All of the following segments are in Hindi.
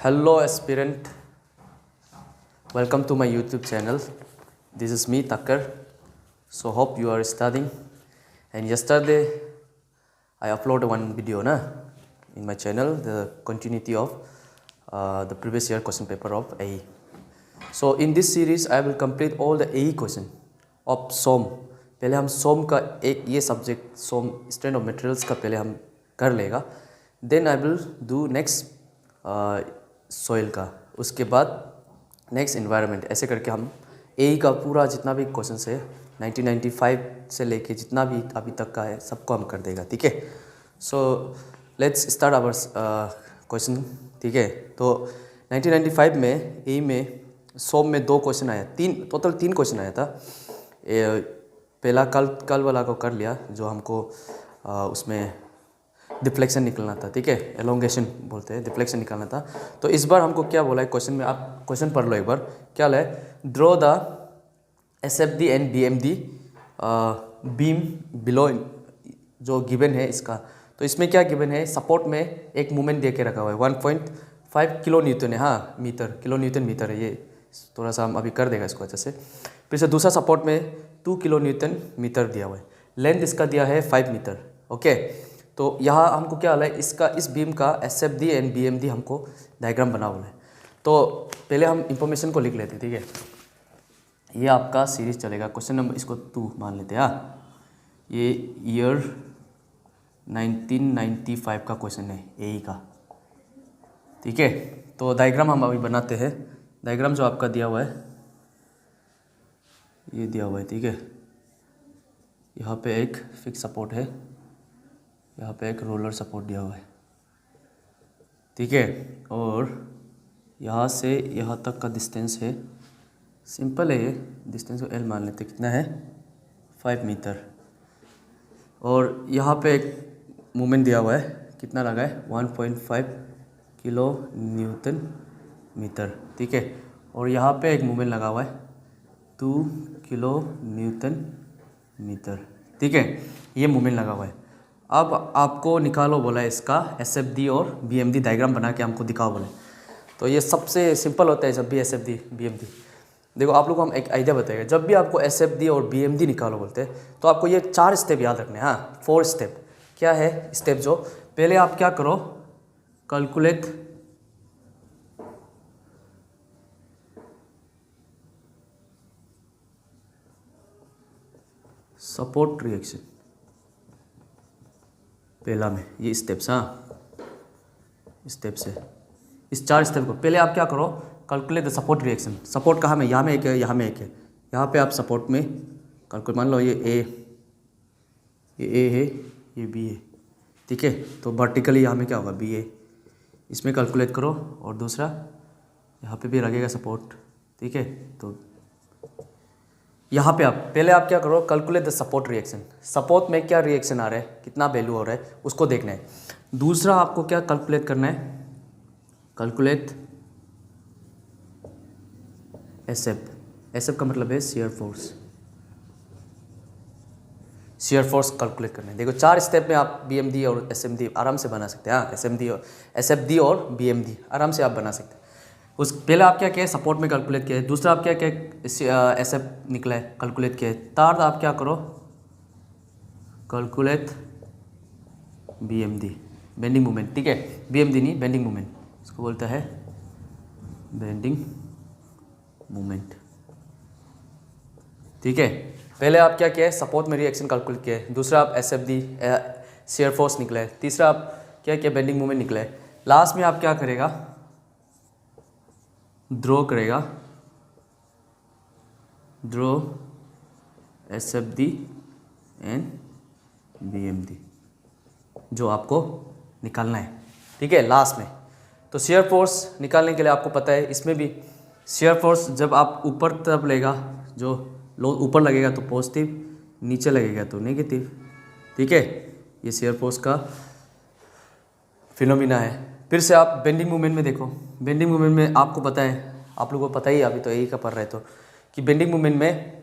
Hello aspirant, welcome to my YouTube channel. This is me Takkar. So hope you are studying. And yesterday I uploaded one video in my channel, the continuity of the previous year question paper of AE. So in this series I will complete all the AE question of SOM. पहले हम SOM का एक ये subject SOM strength of materials का पहले हम कर लेगा. Then I will do next soil का, उसके बाद नेक्स्ट इन्वायरमेंट. ऐसे करके हम AE का पूरा जितना भी क्वेश्चन है 1995 से लेके जितना भी अभी तक का है सबको हम कर देगा. ठीक है. So let's start our question. ठीक है. तो 1995 में AE में SOM में 2 क्वेश्चन आया, टोटल 3 क्वेश्चन आया था. पहला कल वाला को कर लिया जो हमको उसमें डिफ्लेक्शन निकलना था. ठीक है. एलोंगेशन बोलते हैं, डिफ्लेक्शन निकालना था. तो इस बार हमको क्या बोला है क्वेश्चन में, आप क्वेश्चन पढ़ लो एक बार. क्या है, draw the SFD and BMD beam below जो गिवन है इसका. तो इसमें क्या गिवन है, सपोर्ट में एक मूवमेंट दे के रखा हुआ है 1.5 किलो न्यूटन है. हाँ, मीटर, किलो न्यूटन मीटर है. ये थोड़ा सा हम अभी कर देगा इसको अच्छे से. फिर से दूसरा सपोर्ट में 2 किलो न्यूटन मीटर दिया हुआ है. लेंथ इसका दिया है 5 मीटर. ओके. तो यहाँ हमको क्या वाला है, इसका इस बीम का SFD एंड BMD हमको डायग्राम बना हुआ है. तो पहले हम इंफॉर्मेशन को लिख लेते हैं. ठीक है. ये आपका सीरीज चलेगा. क्वेश्चन नंबर इसको 2 मान लेते हैं. ये ईयर 1995 का क्वेश्चन है AE का. ठीक है. तो डायग्राम हम अभी बनाते हैं. डायग्राम जो आपका दिया हुआ है ये दिया हुआ है. ठीक है. यहाँ पे एक फिक्स सपोर्ट है, यहाँ पे एक रोलर सपोर्ट दिया हुआ है. ठीक है. और यहाँ से यहाँ तक का डिस्टेंस है, सिंपल है ये. डिस्टेंस को L मान लेते. कितना है, 5 मीटर. और यहाँ पे एक मूवमेंट दिया हुआ है, कितना लगा है, 1.5 किलो न्यूटन मीटर. ठीक है. और यहाँ पे एक मूवमेंट लगा हुआ है 2 किलो न्यूटन मीटर. ठीक है. ये मूवमेंट लगा हुआ है. अब आपको निकालो बोला है इसका SFD और BMD डायग्राम बना के हमको दिखाओ बोले. तो ये सबसे सिंपल होता है जब भी SFD BMD. देखो आप लोग को हम एक आइडिया बताएगा. जब भी आपको SFD और BMD निकालो बोलते हैं तो आपको ये 4 स्टेप याद रखने हैं. हाँ, 4 स्टेप. क्या है स्टेप, जो पहले आप क्या करो, कैलकुलेट सपोर्ट रिएक्शन. पहला में ये स्टेप्स, हाँ स्टेप्स है. इस 4 स्टेप को पहले आप क्या करो, calculate the support reaction. Support कहाँ में, यहाँ में एक है, यहाँ में एक है. यहाँ पे आप सपोर्ट में कैलकुलेट, मान लो ये A है, ये B है. ठीक है. तो वर्टिकली यहाँ में क्या होगा, BA. इसमें कैलकुलेट करो. और दूसरा यहाँ पे भी लगेगा सपोर्ट. ठीक है. तो यहाँ पे आप पहले आप क्या करो, calculate the support reaction. Support में क्या रिएक्शन आ रहा है, कितना वैल्यू हो रहा है उसको देखना है. दूसरा आपको क्या कैलकुलेट करना है, कैलकुलेट SF का मतलब है shear force. Shear force calculate करना है. देखो 4 स्टेप में आप BMD और SMD आराम से बना सकते हैं. हाँ, SFD और BMD आराम से आप बना सकते हैं. उस पहले आप क्या किया, सपोर्ट में कैलकुलेट किया है. दूसरा आप क्या किया, SF निकला है, कैलकुलेट किया है. थर्ड आप क्या करो, कैलकुलेट BMD, बेंडिंग मूवमेंट. ठीक है. BMD नहीं, बेंडिंग मूवमेंट इसको बोलता है, बेंडिंग मूवमेंट. ठीक है. पहले आप क्या किया है, सपोर्ट में रिएक्शन कैलकुलेट किया है. दूसरा आप SFD शियर फोर्स निकला है. तीसरा आप क्या किया, बेंडिंग मूवमेंट निकला है. लास्ट में आप क्या करेगा, ड्रॉ करेगा, ड्रॉ SFD एंड BMD जो आपको निकालना है. ठीक है. लास्ट में तो शियर फोर्स निकालने के लिए आपको पता है, इसमें भी शियर फोर्स जब आप ऊपर तरफ लेगा, जो ऊपर लगेगा तो पॉजिटिव, नीचे लगेगा तो नेगेटिव. ठीक है. ये शियर फोर्स का फिनोमिना है. फिर से आप बेंडिंग मूवमेंट में देखो. बेंडिंग मूवमेंट में आपको पता है, आप लोगों को पता ही है, अभी तो यही का पढ़ रहे तो, कि बेंडिंग मूवमेंट में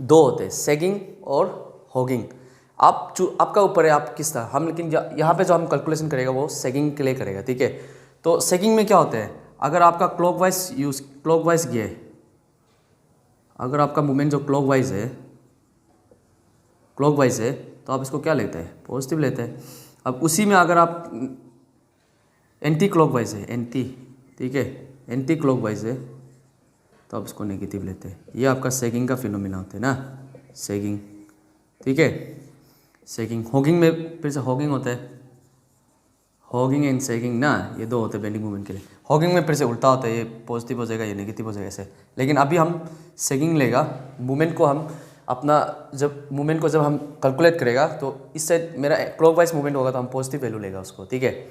2 होते हैं, सैगिंग और होगिंग. आपका ऊपर है आप किस तरह हम, लेकिन यहाँ पे जो हम कैलकुलेशन करेगा वो सैगिंग के लिए करेगा. ठीक है. तो सैगिंग में क्या होता है, अगर आपका क्लॉकवाइज गया है, अगर आपका मूवमेंट जो क्लॉकवाइज है तो आप इसको क्या लेते हैं, पॉजिटिव लेते हैं। अब उसी में अगर आप एंटी क्लॉकवाइज है, ठीक है, एंटी क्लॉकवाइज है तो आप इसको नेगेटिव लेते हैं। ये आपका सैगिंग का फिनोमिना होता है ना, सैगिंग, ठीक है। सैगिंग, हॉगिंग में फिर से हॉगिंग होता है, हॉगिंग एंड सैगिंग ना, ये दो होते हैं बेंडिंग मूवमेंट के लिए। हॉगिंग में फिर से उल्टा होता है, ये पॉजिटिव हो जाएगा, ये नेगेटिव हो जाएगा ऐसे। लेकिन अभी हम सैगिंग लेगा, मूवमेंट को हम अपना जब हम कैलकुलेट करेगा तो इससे मेरा क्लॉकवाइज मूवमेंट होगा तो हम पॉजिटिव वैल्यू लेगा उसको, ठीक है।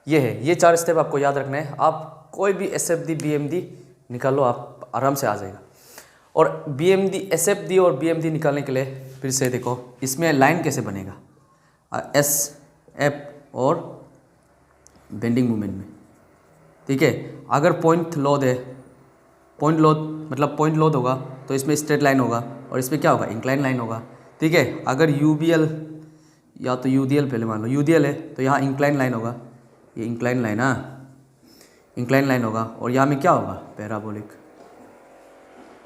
ये है, ये 4 स्टेप आपको याद रखना है। आप कोई भी SFD BMD निकालो, आप आराम से आ जाएगा। और SFD और BMD निकालने के लिए फिर से देखो इसमें लाइन कैसे बनेगा, SF और बेंडिंग मूवमेंट में, ठीक है। अगर पॉइंट लोड होगा तो इसमें स्ट्रेट लाइन होगा और इसमें क्या होगा, इंक्लाइन लाइन होगा, ठीक है। अगर UBL या तो UDL, पहले मान लो UDL है तो यहाँ इंक्लाइन लाइन होगा, ये इंक्लाइन लाइन, इंक्लाइन लाइन होगा। और यहाँ में क्या होगा, पैराबोलिक,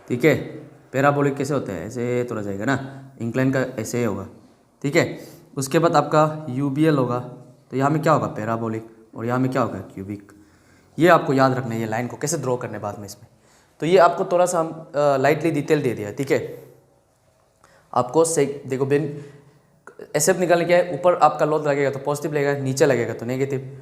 ठीक है। पैराबोलिक कैसे होता है, ऐसे तोड़ा जाएगा ना, इंक्लाइन का ऐसे ही होगा, ठीक है। उसके बाद आपका UBL होगा तो यहाँ में क्या होगा, पैराबोलिक, और यहाँ में क्या होगा, क्यूबिक। ये आपको याद रखना है, ये लाइन को कैसे ड्रॉ करने बाद में इसमें। तो ये आपको थोड़ा सा हम लाइटली डिटेल दे दिया, ठीक है। आपको देखो SF निकालने क्या है, ऊपर आपका लोड लगेगा तो पॉजिटिव लगेगा, नीचे लगेगा तो नेगेटिव।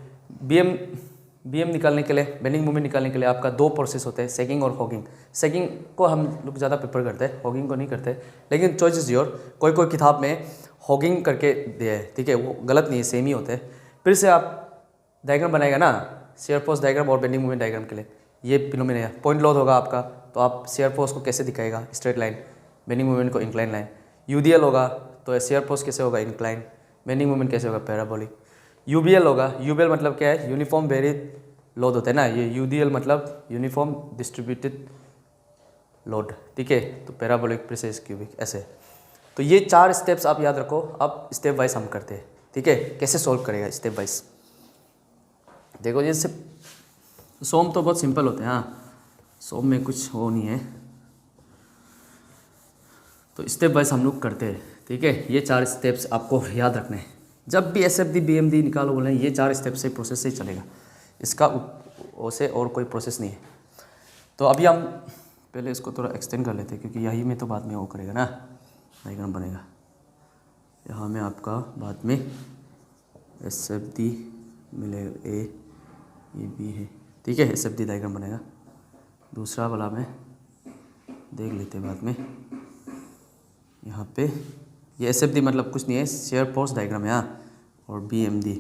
BM निकालने के लिए, बेंडिंग मूवमेंट निकालने के लिए आपका 2 प्रोसेस होते हैं, सैगिंग और हॉगिंग। सैगिंग को हम लोग ज़्यादा प्रेफर करते हैं, हॉगिंग को नहीं करते, लेकिन चॉइस इज योर। कोई किताब में हॉगिंग करके दिया है, ठीक है, वो गलत नहीं है, सेम ही होते हैं। फिर से आप डायग्राम बनाएगा ना, शेयर फोर्स डायग्राम और बेंडिंग मूवमेंट डायग्राम के लिए, ये फिनोमिना है। पॉइंट लोड होगा आपका तो आप शेयर फोर्स को कैसे दिखाएगा, स्ट्रेट लाइन, बेंडिंग मूवमेंट को इंक्लाइन लाइन। UDL होगा तो शेयर फोर्स कैसे होगा, इंक्लाइन, बेंडिंग मूवमेंट कैसे होगा, पैराबोलिक। UBL होगा, UBL मतलब क्या है, यूनिफॉर्म वेरिड लोड होता है ना, ये UDL मतलब यूनिफॉर्म डिस्ट्रीब्यूटेड लोड, ठीक है। तो पैराबोलिक, प्रिसाइज, क्यूबिक, ऐसे। तो ये 4 स्टेप्स आप याद रखो। अब स्टेप वाइज हम करते हैं, ठीक है, कैसे सॉल्व करेगा स्टेप वाइज। देखो जैसे सोम तो बहुत सिंपल होते हैं, सोम में कुछ हो नहीं है, तो स्टेप वाइज हम लोग करते हैं, ठीक है। ये 4 स्टेप्स आपको याद रखने हैं। जब भी SFD BMD निकालो बोले, ये 4 स्टेप से प्रोसेस से ही चलेगा, इसका उसे और कोई प्रोसेस नहीं है। तो अभी हम पहले इसको थोड़ा एक्सटेंड कर लेते हैं, क्योंकि यही में तो बाद में वो करेगा ना, डायग्राम बनेगा। यहाँ में आपका बाद में SFD मिलेगा, ये B है, ठीक है, SFD डायग्राम बनेगा। दूसरा वाला में देख लेते हैं बाद में। यहाँ पे ये SFD मतलब कुछ नहीं है, शेयर फोर्स डायग्राम है, और BMD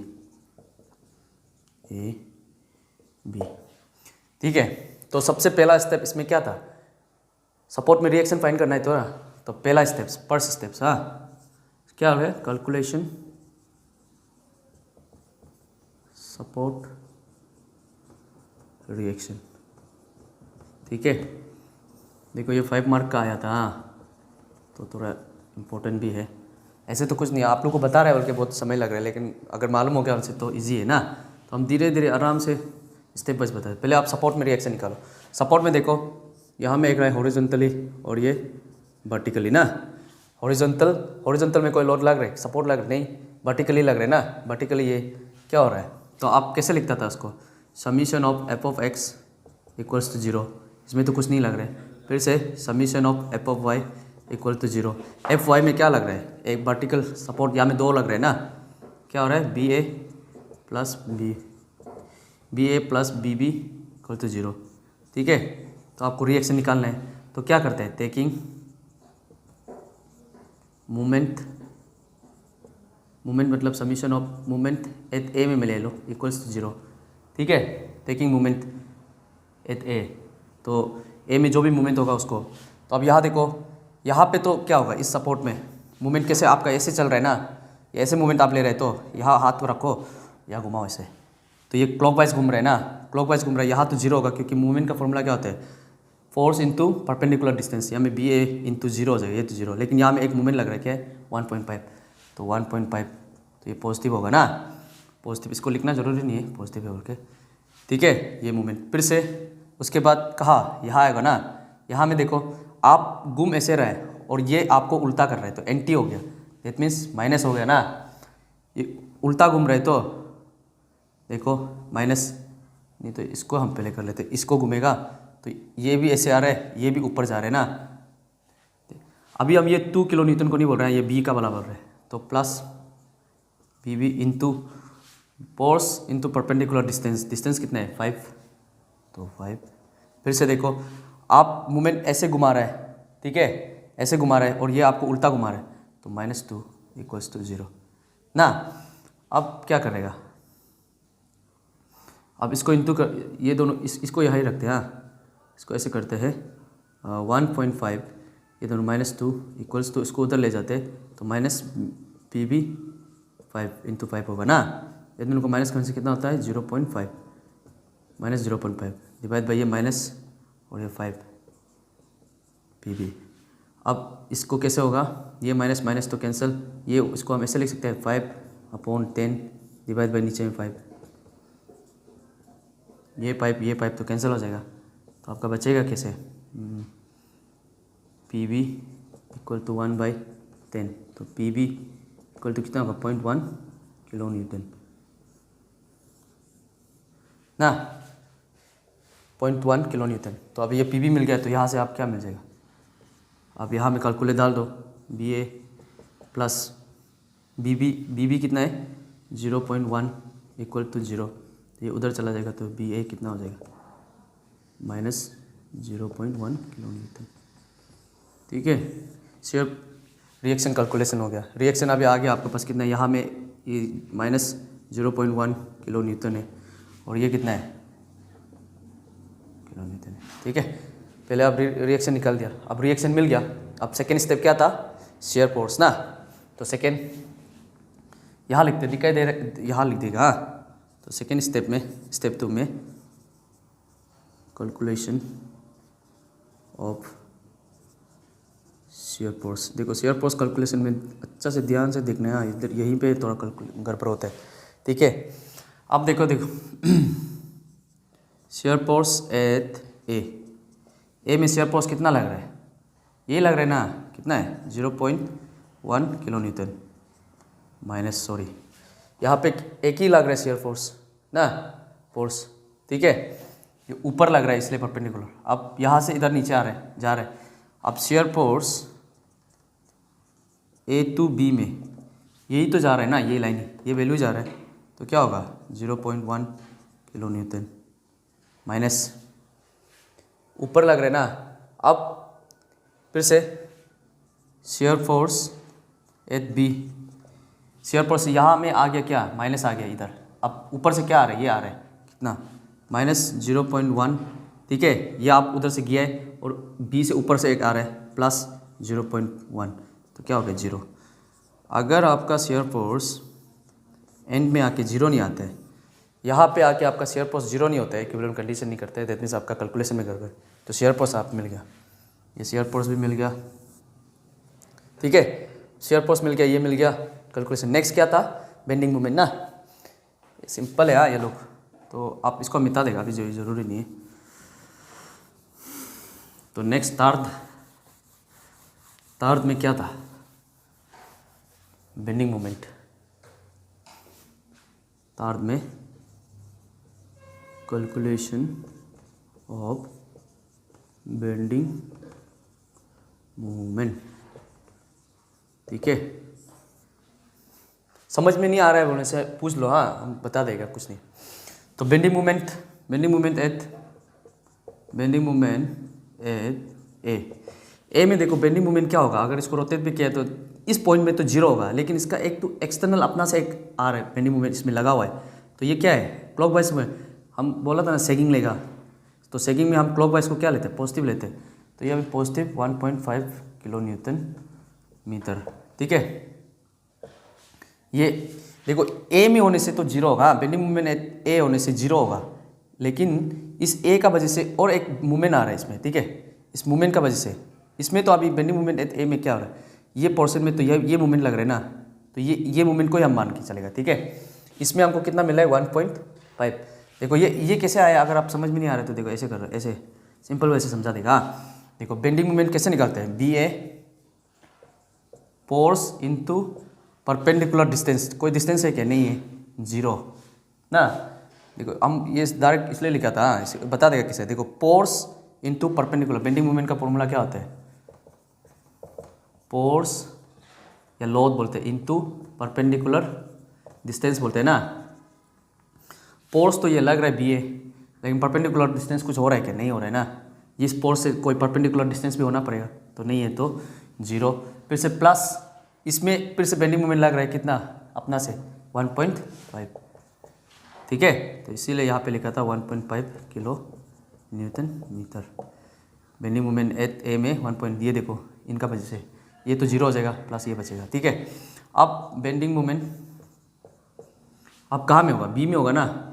AB, ठीक है। तो सबसे पहला स्टेप इसमें क्या था, सपोर्ट में रिएक्शन फाइंड करना है तो पहला स्टेप्स, फर्स्ट स्टेप्स, क्या है, कैलकुलेशन सपोर्ट रिएक्शन, ठीक है। देखो ये 5 मार्क का आया था, तो थोड़ा इम्पोर्टेंट भी है। ऐसे तो कुछ नहीं, आप लोग को बता रहा है बल्कि बहुत समय लग रहा है, लेकिन अगर मालूम हो गया उनसे तो इजी है ना। तो हम धीरे धीरे आराम से स्टेप बाय बताए। पहले आप सपोर्ट में रिएक्शन निकालो। सपोर्ट में देखो यहाँ में एक रहा है हॉरिजॉन्टली और ये वर्टिकली ना। हॉरिजॉन्टल में कोई लोड लग रहा है, सपोर्ट लग रहा है, नहीं, वर्टिकली लग रहा है ना। वर्टिकली ये क्या हो रहा है, तो आप कैसे लिखता था उसको, summation of F of X equals to 0। इसमें तो कुछ नहीं लग रहा है। फिर से summation of F of Y equal to 0। F Y में क्या लग रहा है, एक वर्टिकल सपोर्ट, यहाँ में 2 लग रहे हैं ना। क्या हो रहा है, B A plus B B equal to 0, ठीक है। तो आपको रिएक्शन निकालना है, तो क्या करते हैं, टेकिंग मूवमेंट मतलब summation of movement at A में ले लो इक्वल्स टू 0, ठीक है। टेकिंग मूवमेंट एट ए, तो ए में जो भी मूवमेंट होगा उसको। तो अब यहाँ देखो, यहाँ पे तो क्या होगा, इस सपोर्ट में मूवमेंट कैसे आपका ऐसे चल रहा है ना, ऐसे मूवमेंट आप ले रहे हैं, तो यहाँ हाथ को रखो, यहाँ घुमाओ ऐसे, तो ये क्लॉकवाइज घूम रहा है ना, क्लॉकवाइज घूम रहा है। यहाँ तो 0 होगा, क्योंकि मूवमेंट का फॉर्मूला क्या होता है, फोर्स इंटू परपेंडिकुलर डिस्टेंस। यहाँ में बी ए इंटू 0 हो जाएगा, ये तो 0, लेकिन यहाँ में एक मूवमेंट लग रहा है, क्या है 1.5, तो 1.5, तो ये पॉजिटिव होगा ना, पॉजिटिव। इसको लिखना जरूरी नहीं है पॉजिटिव है बोल के, ठीक है, ये मूवमेंट। फिर से उसके बाद कहाँ, यहाँ आएगा ना, यहाँ में देखो आप घूम ऐसे रहे और ये आपको उल्टा कर रहे हैं तो एंटी हो गया, दैट मीन्स माइनस हो गया ना। ये उल्टा घूम रहे तो देखो माइनस, नहीं तो इसको हम पहले कर लेते, इसको घूमेगा तो ये भी ऐसे आ रहा है, ये भी ऊपर जा रहे हैं ना। अभी हम ये 2 किलो न्यूटन को नहीं बोल रहे हैं, ये बी का वाला बोल रहे हैं, तो plus B B into force into perpendicular distance, distance कितना है 5, तो 5। फिर से देखो आप मूवमेंट ऐसे घुमा रहा है, ठीक है, ऐसे घुमा रहा है और ये आपको उल्टा घुमा रहा है, तो -2 इक्वल्स टू 0 ना। अब क्या करेगा, अब इसको इंटू कर, ये दोनों इसको यहाँ ही रखते हैं, हाँ इसको ऐसे करते हैं 1.5, ये दोनों -2 इक्वल्स टू, इसको उधर ले जाते हैं तो -PB 5 इंटू 5 होगा ना। ये दोनों को माइनस करने से कितना होता है 0.5, -0.5 डिवाइड बाई ये माइनस और ये 5 PB। अब इसको कैसे होगा, ये माइनस माइनस तो कैंसिल, ये इसको हम ऐसे लिख सकते हैं 5/10 डिवाइड बाई नीचे में 5, ये पाइप तो कैंसिल हो जाएगा, तो आपका बचेगा कैसे PB इक्वल टू 1/10, तो PB इक्वल टू कितना होगा 0.1 किलो न्यूटन ना, 0.1 किलो न्यूटन। तो अभी ये PB मिल गया, तो यहाँ से आप क्या मिल जाएगा, आप यहाँ में कैलकुलेट डाल दो, BA प्लस BB कितना है 0.1 इक्वल टू 0, ये उधर चला जाएगा तो BA कितना हो जाएगा -0.1 किलो न्यूटन। ठीक है, सिर्फ रिएक्शन कैलकुलेशन हो गया। रिएक्शन अभी आ गया आपके पास कितना है, यहाँ में ये -0.1 किलो न्यूटन है और ये कितना है किलो न्यूटन है। ठीक है, पहले आप रिएक्शन निकाल दिया, अब रिएक्शन मिल गया। अब सेकेंड स्टेप क्या था, शेयर फोर्स ना, तो सेकेंड यहाँ लिखते, दिखाई दे रहा, यहाँ लिख देगा, हाँ। तो सेकेंड स्टेप में, स्टेप 2 में कैलकुलेशन ऑफ शेयर फोर्स। देखो शेयर फोर्स कैलकुलेशन में अच्छा से ध्यान से देखना है, इधर यहीं पे थोड़ा गड़बड़ होता है। ठीक है, अब देखो शेयर फोर्स एट ए में शेयर फोर्स कितना लग रहा है, ये लग रहा है ना, कितना है 0.1 किलो न्यूटन माइनस, सॉरी यहाँ पे एक ही लग रहा है शेयर फोर्स ना, फोर्स। ठीक है, ये ऊपर लग रहा है इसलिए परपेंडिकुलर। अब यहाँ से इधर नीचे आ रहे हैं, जा रहे हैं। अब shear force A to B में यही तो जा रहा है ना, ये लाइन, ये वैल्यू जा रहा है, तो क्या होगा 0.1 किलो न्यूटन माइनस, ऊपर लग रहा है ना। अब फिर से shear force at B, shear force यहाँ में आ गया, क्या माइनस आ गया इधर। अब ऊपर से क्या आ रहा है, ये आ रहा है कितना -0.1। ठीक है, ये आप उधर से गया है और B से ऊपर से एक आ रहा है प्लस 0.1, तो क्या हो गया 0। अगर आपका शेयर फोर्स एंड में आके 0 नहीं आता है, यहाँ पे आके आपका शेयर फोर्स 0 नहीं होता है, इक्विलिब्रियम कंडीशन नहीं करता है, दैट मीन्स आपका कैलकुलेशन में गड़बड़, तो शेयर फोर्स आप मिल गया, ये शेयर फोर्स भी मिल गया। ठीक है, शेयर फोर्स मिल गया, ये मिल गया, कैलकुलेशन। नेक्स्ट क्या था, बेंडिंग मोमेंट ना, सिंपल है ये लोग, तो आप इसको मिटा देगा, अभी ज़रूरी नहीं है। तो नेक्स्ट थर्ड में क्या था, बेंडिंग मोमेंट। थर्ड में कैलकुलेशन ऑफ बेंडिंग मोमेंट। ठीक है, समझ में नहीं आ रहा है बोलने से पूछ लो, हाँ हम बता देगा, कुछ नहीं। तो बेंडिंग मोमेंट एट ए में देखो बेंडिंग मोमेंट क्या होगा, अगर इसको रोटेट भी किया तो इस पॉइंट में तो 0 होगा, लेकिन इसका एक तो एक्सटर्नल अपना से एक आ रहा है बेंडिंग मोमेंट इसमें लगा हुआ है, तो ये क्या है क्लॉकवाइज में। हम बोला था ना सेगिंग लेगा, तो सेगिंग में हम क्लॉकवाइज को क्या लेते हैं, पॉजिटिव लेते हैं, तो ये अभी पॉजिटिव 1.5 किलो न्यूटन मीटर। ठीक है, ये देखो ए में होने से तो 0 होगा, बेंडिंग मोमेंट ए होने से 0 होगा, लेकिन इस ए का वजह से और एक मूवमेंट आ रहा है इसमें। ठीक है, इस मूवमेंट का वजह से इसमें तो अभी बेंडिंग मोमेंट एट ए में क्या हो रहा है, ये पोर्शन में तो ये मूवमेंट लग रहा है ना, तो ये मूवमेंट को ही हम मान के चलेगा। ठीक है, इसमें हमको कितना मिला है 1.5, देखो ये कैसे आया, अगर आप समझ में नहीं आ रहे तो देखो ऐसे कर रहे, ऐसे सिंपल वैसे समझा देगा। देखो बेंडिंग मोमेंट कैसे निकालते हैं, B A force into perpendicular distance, कोई डिस्टेंस है क्या, नहीं है, जीरो ना। देखो हम ये डायरेक्ट इसलिए लिखा था, बता देगा किसे, देखो force into perpendicular, bending moment का फॉर्मूला क्या होता है, फोर्स या लोड बोलते हैं इनटू परपेंडिकुलर डिस्टेंस बोलते हैं ना। फोर्स तो ये लग रहा है बी ए, लेकिन परपेंडिकुलर डिस्टेंस कुछ हो रहा है क्या, नहीं हो रहा है ना। इस फोर्स से कोई परपेंडिकुलर डिस्टेंस भी होना पड़ेगा, तो नहीं है तो जीरो। फिर से प्लस, इसमें फिर से बेंडिंग मोमेंट लग रहा है कितना अपना से 1.5, ठीक है। तो इसीलिए यहाँ पे लिखा था 1.5 kilo newton metre. Bending moment at A में 1 पॉइंट, ये देखो इनका वजह से ये तो जीरो हो जाएगा, प्लस ये बचेगा, ठीक है। अब बेंडिंग मोमेंट अब कहाँ में होगा, बी में होगा ना,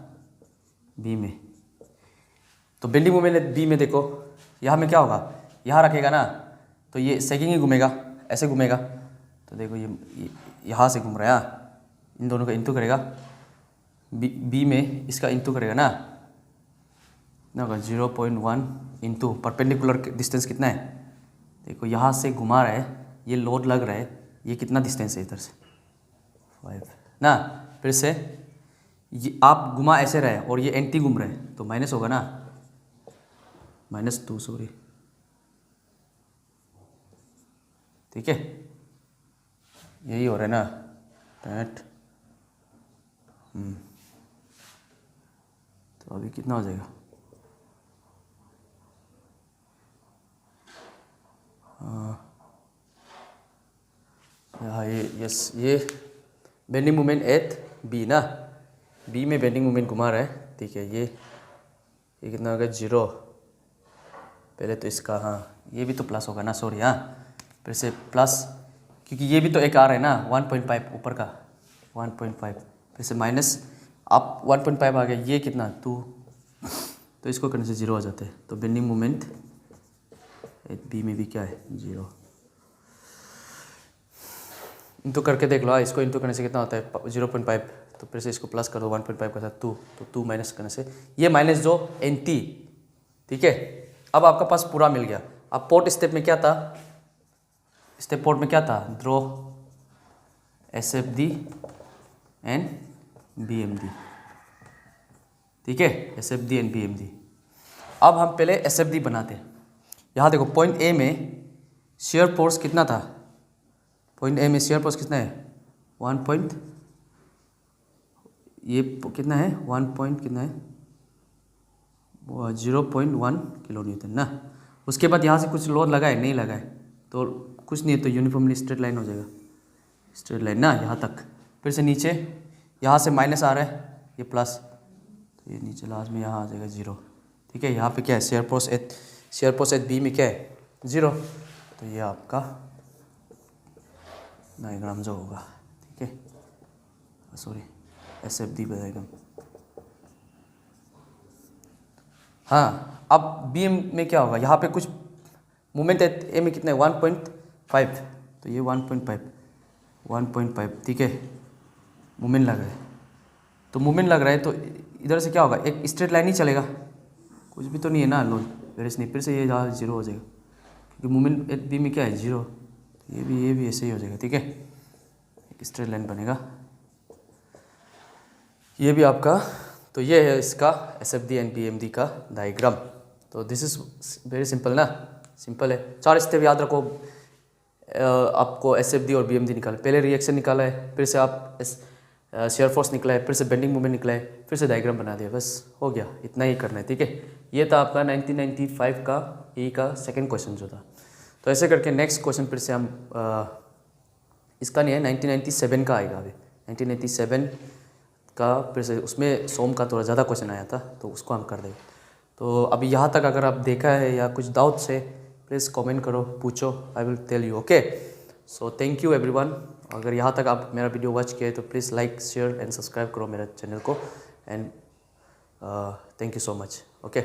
बी में। तो बेंडिंग मोमेंट बी में देखो यहाँ में क्या होगा, यहाँ रखेगा ना तो ये सेकंड ही घूमेगा, ऐसे घूमेगा। तो देखो ये यहाँ से घूम रहा है, इन दोनों का इंटू करेगा, बी में इसका इंटू करेगा ना होगा 0.1 इंटू परपेंडिकुलर डिस्टेंस कितना है, देखो यहाँ से घुमा रहा है, ये लोड लग रहा है, ये कितना डिस्टेंस है इधर से 5 ना। फिर से ये आप घुमा ऐसे रहे और ये एंटी घूम रहे हैं तो माइनस होगा ना, -2 सॉरी, ठीक है, यही हो रहा है ना दैट। तो अभी कितना हो जाएगा, यहाँ ये बेंडिंग मोमेंट एट बी ना, बी में बेंडिंग मोमेंट घुमा रहा है, ठीक है। ये कितना होगा, जीरो। पहले तो इसका, हाँ ये भी तो प्लस होगा ना, सॉरी, हाँ फिर से प्लस, क्योंकि ये भी तो एक आ रहा है ना 1.5 ऊपर का 1.5, फिर से माइनस, आप 1.5 आ गया, ये कितना 2, तो इसको करने से जीरो हो जाते हैं। तो बेंडिंग मोमेंट बी में भी क्या है, जीरो। इंटू करके देख लो, इसको इंटू करने से कितना होता है 0.5, तो फिर से इसको प्लस कर दो 1.5 के साथ 2, तो 2 माइनस करने से ये माइनस जो एंटी, ठीक है। अब आपका पास पूरा मिल गया। अब पोर्ट स्टेप में क्या था, स्टेप पोर्ट में क्या था, ड्रॉ SFD एंड BMD, ठीक है, SFD एंड BMD। अब हम पहले SFD बनाते हैं। यहाँ देखो पॉइंट ए में शेयर फोर्स कितना था, पॉइंट ए में शेयर फोर्स कितना है 1 पॉइंट, ये कितना है 1 पॉइंट कितना है 0.1 किलो न्यूटन ना। उसके बाद यहाँ से कुछ लोड लगाए, नहीं लगाए तो कुछ नहीं है, तो यूनिफॉर्मली स्ट्रेट लाइन हो जाएगा, स्ट्रेट लाइन ना यहाँ तक। फिर से नीचे यहाँ से माइनस आ रहा है, ये प्लस, तो ये नीचे लास्ट में यहाँ आ जाएगा जीरो, ठीक है। यहाँ पे क्या है, शेयर फोर्स एट बी में क्या है, जीरो। तो ये आपका डायग्राम जो होगा, ठीक है, सॉरी SFD डायग्राम। हाँ, अब BM में क्या होगा, यहाँ पे कुछ मोमेंट ए में कितना है 1.5, तो ये 1.5, ठीक है, मोमेंट लग रहा है। तो मोमेंट लग रहा है तो इधर से क्या होगा, एक स्ट्रेट लाइन ही चलेगा, कुछ भी तो नहीं है ना लोड, वेरियस नहीं। फिर से ये यहाँ जीरो हो जाएगा, क्योंकि मोमेंट एट बी में क्या है, जीरो। ये भी ऐसे ही हो जाएगा, ठीक है, एक स्ट्रेट लाइन बनेगा, ये भी आपका। तो ये है इसका SFD एंड BMD का डायग्राम। तो दिस इज़ वेरी सिंपल ना, सिंपल है। 4 स्टेप याद रखो, आपको SFD और BMD निकाले, पहले रिएक्शन निकाला है, फिर से आप शेयर फोर्स निकला है, फिर से बेंडिंग मोमेंट निकला है, फिर से डायग्राम बना दिया, बस हो गया, इतना ही करना है, ठीक है। ये था आपका 1995 का का सेकंड क्वेश्चन जो था। तो ऐसे करके नेक्स्ट क्वेश्चन फिर से हम इसका नहीं है, 1997 का आएगा अभी, 1997 का फिर से, उसमें सोम का थोड़ा ज़्यादा क्वेश्चन आया था, तो उसको हम कर देंगे। तो अभी यहाँ तक अगर आप देखा है या कुछ डाउट्स है, प्लीज़ कमेंट करो, पूछो, I will tell you, okay. So thank you everyone. अगर यहाँ तक आप मेरा वीडियो वॉच किए तो please like, share and subscribe करो मेरे चैनल को, and thank you so much, okay.